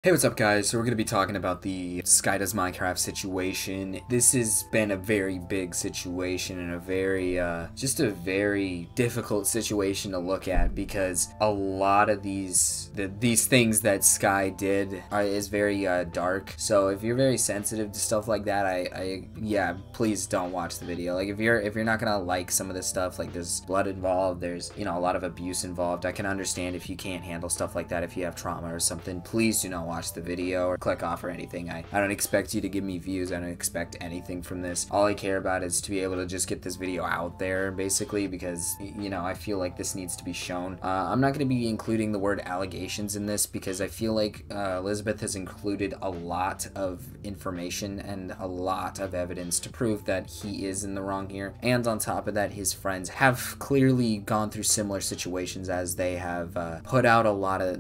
Hey, what's up guys? So we're going to be talking about the SkyDoesMinecraft situation. This has been a very big situation and a very, just a very difficult situation to look at because a lot of these things that Sky did is very dark. So if you're very sensitive to stuff like that, yeah, please don't watch the video. Like if you're not gonna like some of this stuff, like there's blood involved, there's, you know, a lot of abuse involved. I can understand if you can't handle stuff like that, if you have trauma or something. Please do not watch the video or click off or anything. I don't expect you to give me views. I don't expect anything from this. All I care about is to be able to just get this video out there, basically, because, you know, I feel like this needs to be shown. I'm not going to be including the word allegations in this because I feel like Elizabeth has included a lot of information and a lot of evidence to prove that he is in the wrong here. And on top of that, his friends have clearly gone through similar situations as they have put out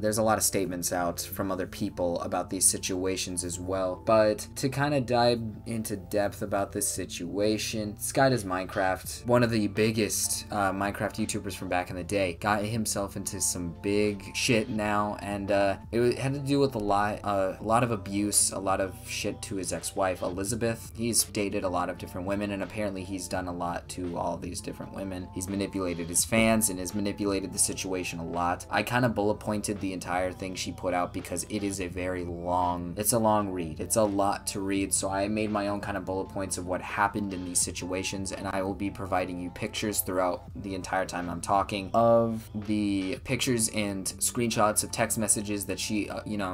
there's a lot of statements out from other people about these situations as well. But to kind of dive into depth about this situation, SkyDoesMinecraft, one of the biggest Minecraft YouTubers from back in the day, got himself into some big shit now, and it had to do with a lot of abuse, a lot of shit to his ex-wife Elizabeth. He's dated a lot of different women, and apparently he's done a lot to all these different women. He's manipulated his fans and has manipulated the situation a lot. I kind of bullet pointed the entire thing she put out because it is a it's a long read. It's a lot to read, so I made my own kind of bullet points of what happened in these situations, and I will be providing you pictures throughout the entire time I'm talking of the pictures and screenshots of text messages that she,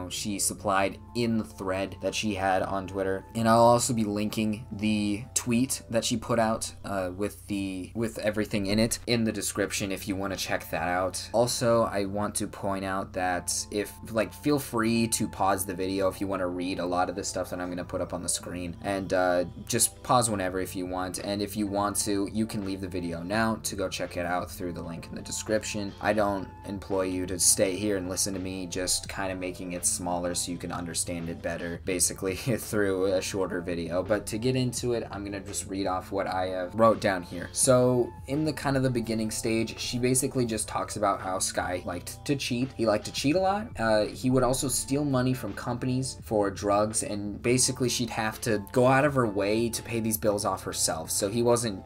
she supplied in the thread that she had on Twitter. And I'll also be linking the tweet that she put out with everything in it in the description if you want to check that out. Also, I want to point out that feel free to pause the video if you want to read a lot of the stuff that I'm going to put up on the screen, and just pause whenever if you want, and if you want to, you can leave the video now to go check it out through the link in the description. I don't employ you to stay here and listen to me just kind of making it smaller so you can understand it better, basically, through a shorter video. But to get into it, I'm going to just read off what I have wrote down here. So in the kind of the beginning stage, she basically just talks about how Sky liked to cheat. He liked to cheat a lot. He would also steal money from companies for drugs, and basically she'd have to go out of her way to pay these bills off herself. So he wasn't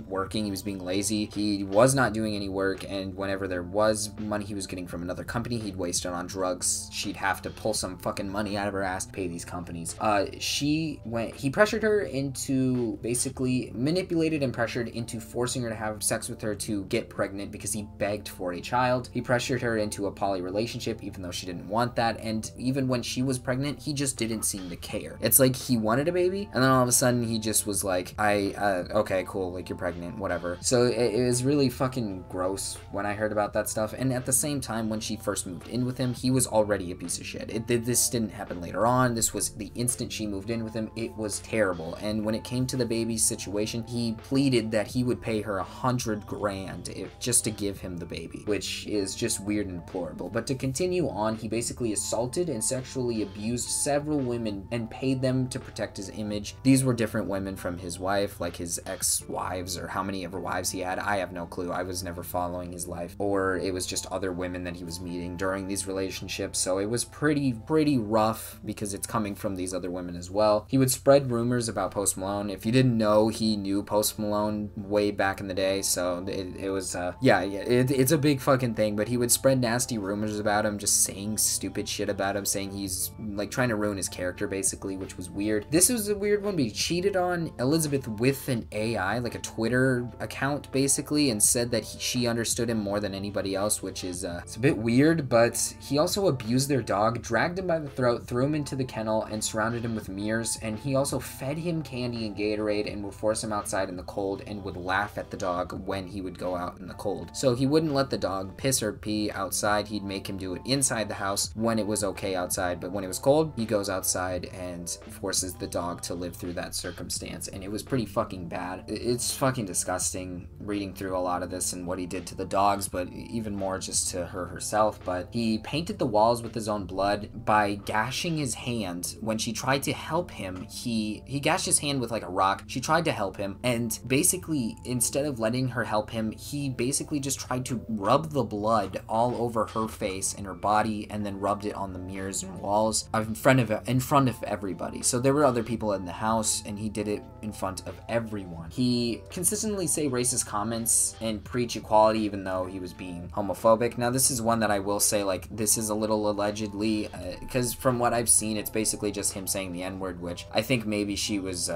working, he was being lazy, he was not doing any work, and whenever there was money he was getting from another company, he'd waste it on drugs. She'd have to pull some fucking money out of her ass to pay these companies. He pressured her into, basically manipulated and pressured into forcing her to have sex with her to get pregnant because he begged for a child. He pressured her into a poly relationship even though she didn't want that, and even when she was pregnant, he just didn't seem to care. It's like he wanted a baby, and then all of a sudden he just was like, okay, cool, like you're pregnant, whatever. So it was really fucking gross when I heard about that stuff. And at the same time, when she first moved in with him, he was already a piece of shit. This didn't happen later on. This was the instant she moved in with him. It was terrible. And when it came to the baby situation, he pleaded that he would pay her 100 grand just to give him the baby, which is just weird and deplorable. But to continue on, he basically assaulted and sexually abused several women and paid them to protect his image. These were different women from his wife, like his ex-wives, or how many ever wives he had. I have no clue. I was never following his life, or it was just other women that he was meeting during these relationships. So it was pretty rough because it's coming from these other women as well. He would spread rumors about Post Malone. If you didn't know, he knew Post Malone way back in the day, so it was it's a big fucking thing. But he would spread nasty rumors about him, just saying stupid shit about him, saying he's like trying to ruin his character, basically, which was weird. This was a weird one, but he cheated on Elizabeth with an AI, like a Twitter account, basically, and said that she understood him more than anybody else, which is it's a bit weird. But he also abused their dog, dragged him by the throat, threw him into the kennel, and surrounded him with mirrors. And he also fed him candy and Gatorade and would force him outside in the cold and would laugh at the dog when he would go out in the cold. So he wouldn't let the dog piss or pee outside. He'd make him do it inside the house when it was okay outside, but when it was cold, he goes outside and forces the dog to live through that circumstance. And it was pretty fucking bad. It's fucking disgusting reading through a lot of this and what he did to the dogs, but even more just to her herself. But he painted the walls with his own blood by gashing his hand. When she tried to help him, he gashed his hand with like a rock. She tried to help him, and basically instead of letting her help him, he basically just tried to rub the blood all over her face and her body, and then rubbed it on the mirrors and walls in front of everybody. So there were other people in the house, and he did it in front of everyone. He consistently say racist comments and preach equality even though he was being homophobic. Now this is one that I will say, like, this is a little allegedly, because from what I've seen, it's basically just him saying the N-word, which I think maybe she was,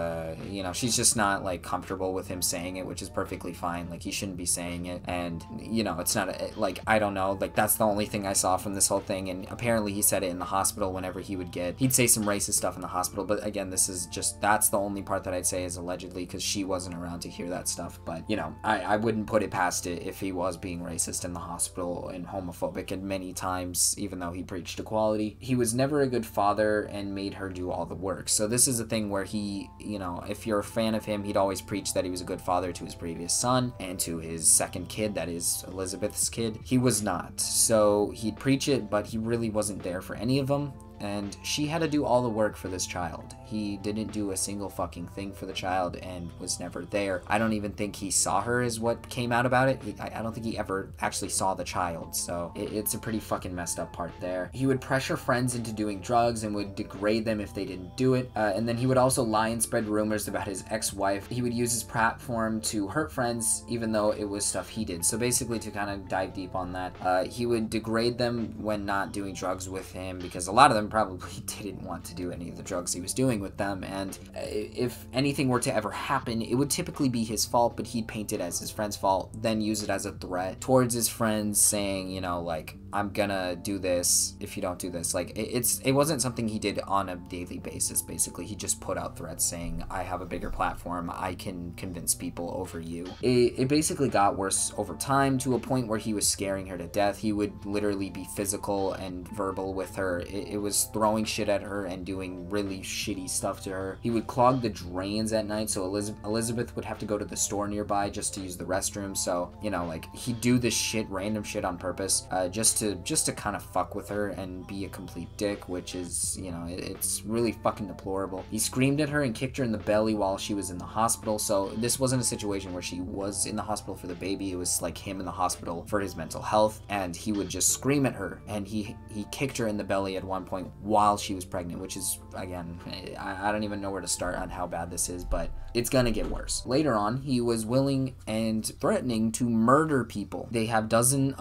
you know, she's just not like comfortable with him saying it, which is perfectly fine. Like, he shouldn't be saying it, and you know, it's not like, I don't know, like, that's the only thing I saw from this whole thing. And apparently he said it in the hospital whenever he'd say some racist stuff in the hospital. But again, this is just, that's the only part that I'd say is allegedly, because she wasn't around to hear that stuff. But you know, I wouldn't put it past it if he was being racist in the hospital and homophobic, and many times, even though he preached equality. He was never a good father and made her do all the work. So this is a thing where he, you know, if you're a fan of him, he'd always preach that he was a good father to his previous son and to his second kid, that is Elizabeth's kid. He was not. So he'd preach it, but he really wasn't there for any of them. And she had to do all the work for this child. He didn't do a single fucking thing for the child and was never there. I don't even think he saw her, is what came out about it. I don't think he ever actually saw the child, so it's a pretty fucking messed up part there. He would pressure friends into doing drugs and would degrade them if they didn't do it. And then he would also lie and spread rumors about his ex-wife. He would use his platform to hurt friends, even though it was stuff he did. So basically, to kind of dive deep on that, he would degrade them when not doing drugs with him, because a lot of them probably didn't want to do any of the drugs he was doing with them, and if anything were to ever happen, it would typically be his fault, but he'd paint it as his friend's fault, then use it as a threat towards his friends, saying, you know, like, I'm gonna do this if you don't do this. Like, it wasn't something he did on a daily basis. Basically, he just put out threats saying, I have a bigger platform, I can convince people over you. It basically got worse over time, to a point where he was scaring her to death. He would literally be physical and verbal with her. It was throwing shit at her and doing really shitty stuff to her. He would clog the drains at night, so Elizabeth would have to go to the store nearby just to use the restroom. So, you know, like, he'd do this shit, random shit on purpose, just to kind of fuck with her and be a complete dick, which is, you know, it's really fucking deplorable. He screamed at her and kicked her in the belly while she was in the hospital. So this wasn't a situation where she was in the hospital for the baby. It was like him in the hospital for his mental health, and he would just scream at her, and he kicked her in the belly at one point while she was pregnant, which is, again, I don't even know where to start on how bad this is, but it's gonna get worse. Later on, he was willing and threatening to murder people. They have dozens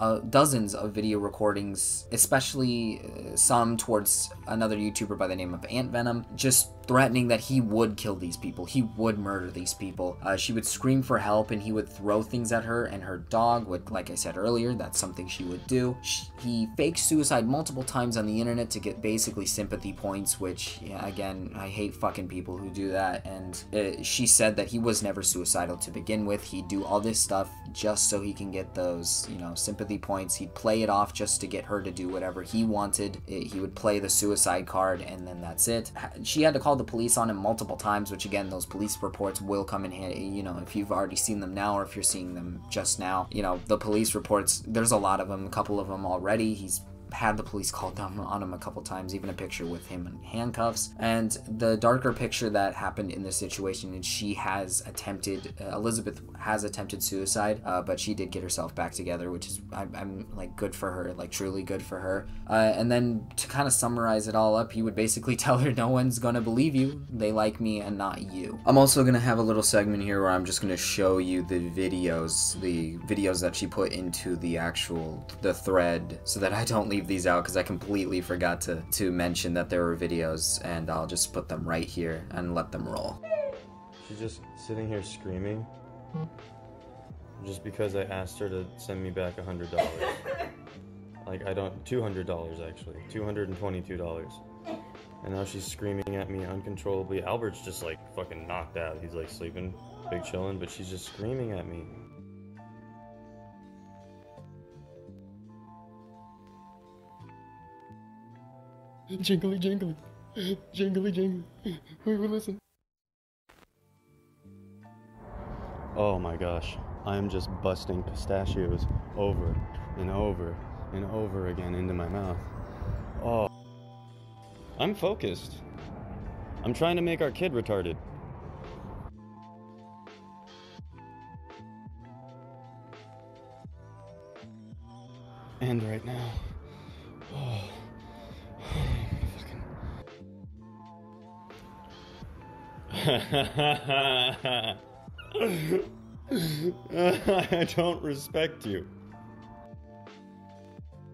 of video recordings, especially some towards another YouTuber by the name of Ant Venom, just threatening that he would kill these people, he would murder these people. She would scream for help, and he would throw things at her, and her dog would, like I said earlier, that's something she would do. He faked suicide multiple times on the internet to get basically sympathy points, which, yeah, again, I hate fucking people who do that. And she said that he was never suicidal to begin with. He'd do all this stuff just so he can get those, you know, sympathy points. He'd play it off just to get her to do whatever he wanted. He would play the suicide card, and then that's it. She had to call the police on him multiple times, which, again, those police reports will come in handy, you know, if you've already seen them now, or if you're seeing them just now. You know, the police reports, there's a lot of them, a couple of them already. He's had the police called down on him a couple times, even a picture with him in handcuffs. And the darker picture that happened in this situation is she has attempted, Elizabeth has attempted suicide, but she did get herself back together, which is, I'm like, good for her, like, truly good for her. And then to kind of summarize it all up, he would basically tell her, no one's gonna believe you, they like me and not you. I'm also gonna have a little segment here where I'm just gonna show you the videos that she put into the thread, so that I don't leave these out, because I completely forgot to mention that there were videos, and I'll just put them right here and let them roll. She's just sitting here screaming just because I asked her to send me back $100. Like, $200 actually, $222. And now she's screaming at me uncontrollably. Albert's just like fucking knocked out. He's like sleeping, big chilling, but she's just screaming at me. Jingly, jingly, jingly, jingly. We will listen. Oh my gosh, I am just busting pistachios over and over and over again into my mouth. Oh, I'm focused. I'm trying to make our kid retarded. end right now. Oh. I don't respect you.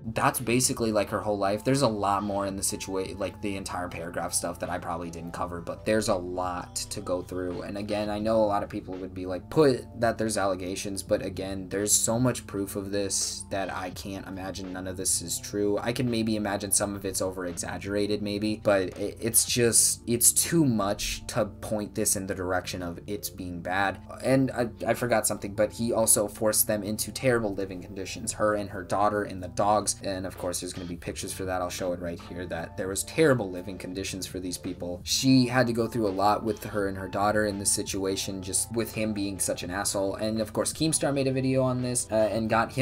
That's basically like her whole life. There's a lot more in the situation, like the entire paragraph stuff that I probably didn't cover, but there's a lot to go through. And again, I know a lot of people would be like, put that there's allegations, but again, there's so much proof of this that I can't imagine none of this is true. I can maybe imagine some of it's over exaggerated maybe, but it's too much to point this in the direction of it's being bad. And I forgot something, but he also forced them into terrible living conditions, her and her daughter and the dogs. And of course there's going to be pictures for that. I'll show it right here, that there was terrible living conditions for these people. She had to go through a lot with her and her daughter in this situation, just with him being such an asshole. And of course Keemstar made a video on this and got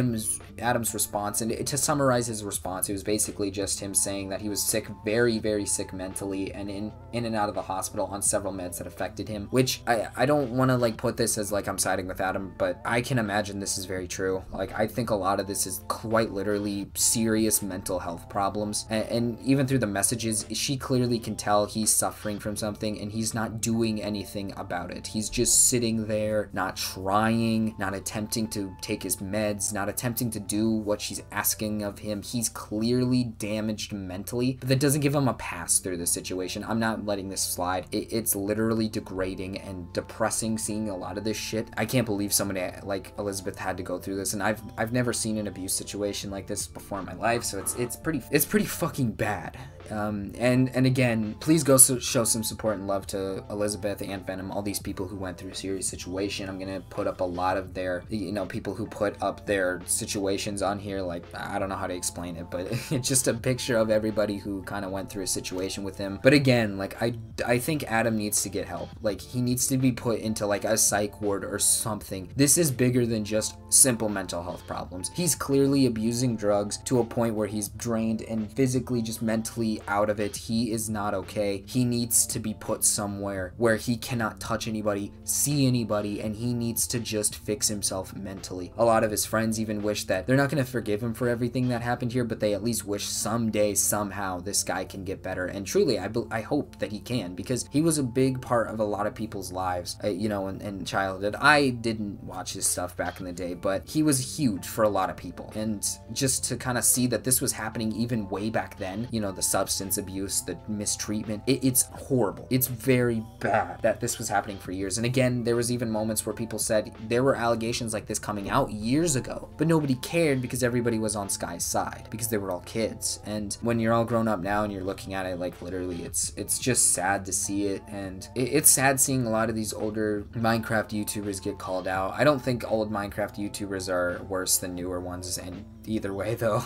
Adam's response. And to summarize his response, it was basically just him saying that he was sick, very, very sick mentally, and in and out of the hospital on several meds that affected him, which I don't want to like put this as like I'm siding with Adam, but I can imagine this is very true. Like I think a lot of this is quite literally serious mental health problems, and even through the messages, she clearly can tell he's suffering from something and he's not doing anything about it. He's just sitting there, not trying, not attempting to take his meds, not attempting to do what she's asking of him. He's clearly damaged mentally, but that doesn't give him a pass through the situation. I'm not letting this slide. It's literally degrading and depressing seeing a lot of this shit. I can't believe somebody like Elizabeth had to go through this, and I've never seen an abuse situation like this before in my life, so it's pretty fucking bad. And again, please go show some support and love to Elizabeth and Venom, all these people who went through a serious situation. I'm gonna put up a lot of their, people who put up their situations on here. Like, I don't know how to explain it, but it's just a picture of everybody who kind of went through a situation with him. But again, like, I think Adam needs to get help. Like, he needs to be put into like a psych ward or something. This is bigger than just simple mental health problems. He's clearly abusing drugs to a point where he's drained and physically, just mentally out of it. He is not okay. He needs to be put somewhere where he cannot touch anybody, see anybody, and he needs to just fix himself mentally. A lot of his friends even wish that they're not going to forgive him for everything that happened here, but they at least wish someday, somehow, this guy can get better. And truly, I hope that he can, because he was a big part of a lot of people's lives, in childhood. I didn't watch his stuff back in the day, but he was huge for a lot of people. And just to kind of see that this was happening even way back then, the substance abuse, the mistreatment, it's horrible. It's very bad that this was happening for years. And again, there was even moments where people said there were allegations like this coming out years ago, but nobody cared because everybody was on Sky's side because they were all kids. And when you're all grown up now and you're looking at it, like, literally, it's just sad to see it. And it's sad seeing a lot of these older Minecraft YouTubers get called out. I don't think old Minecraft YouTubers are worse than newer ones, and either way though,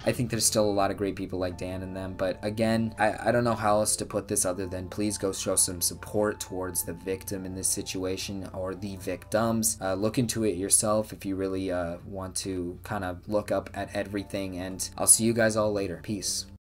I think there's still a lot of great people like Dan and them. But again, I don't know how else to put this other than please go show some support towards the victim in this situation, or the victims. Look into it yourself if you really want to kind of look up at everything, and I'll see you guys all later. Peace.